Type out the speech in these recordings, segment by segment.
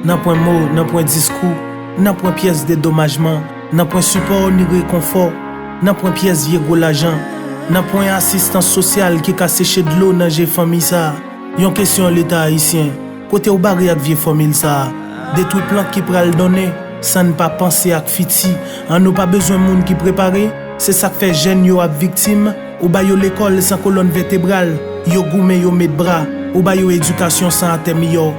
Nan point mot, nan point discours, nan point pièce de dédommagement, nan point support ni réconfort, nan point pièce vieux gros l'argent, nan point assistance sociale qui ka séché de l'eau nan j'ai famille ça. Yon question l'état haïtien, côté ou barri ak vieux famille ça, détruit plante qui pral donner, sans ne pas penser ak fiti, an nou pas besoin moun qui préparé, c'est ça qui fait jeune yo ak victime, ou ba yo l'école sans colonne vertébrale, yo goumen yo met bras, ou ba yo éducation sans atem yo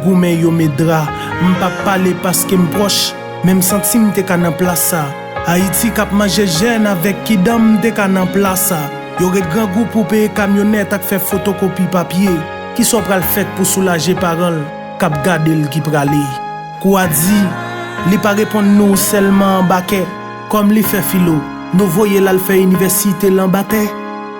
goumen yo met drap, m'pa parler parce que m'proche, même senti m'te ka nan place ça. Haïti kap manger jeune avec qui dame te ka nan place ça. Yo ret grand groupe pour payer camionnette ak faire photocopie papier, qui sont pral fait pour soulager parole, kap gade l qui pralé. Quoi dit, li pa répondre nous seulement en baquet, comme li fait philo, nous voyez là le fait université l'embaté.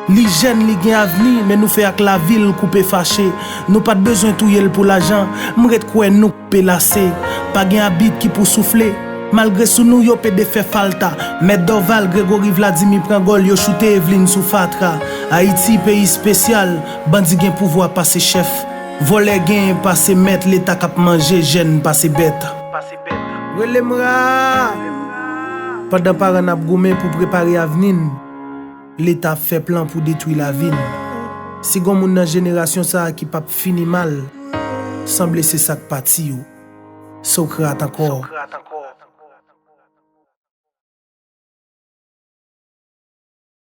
Li jeune li gen avenir, mais nous fait avec la ville coupé fâché. Nous pas de besoin touyer pour l'argent, m'ret quoi nous coupé lassé. Pas gen habit qui pour souffler. Malgré sous nous yo pe de fait falta. Met Dorval, Grégory Vladimir Prangol yo shoote Evelyne sous fatra. Haïti pays spécial, bandi gen pouvoir passer chef. Volé gen passer maître, l'état k'ap manger jeune passer bête. Relemra. Pendant parents ap goumé pour préparer avenir. L'État fait plan pour détruire la ville. Si gon moun nan génération ça qui pas fini mal, semble c'est ça qui parti yo. Socrate encore.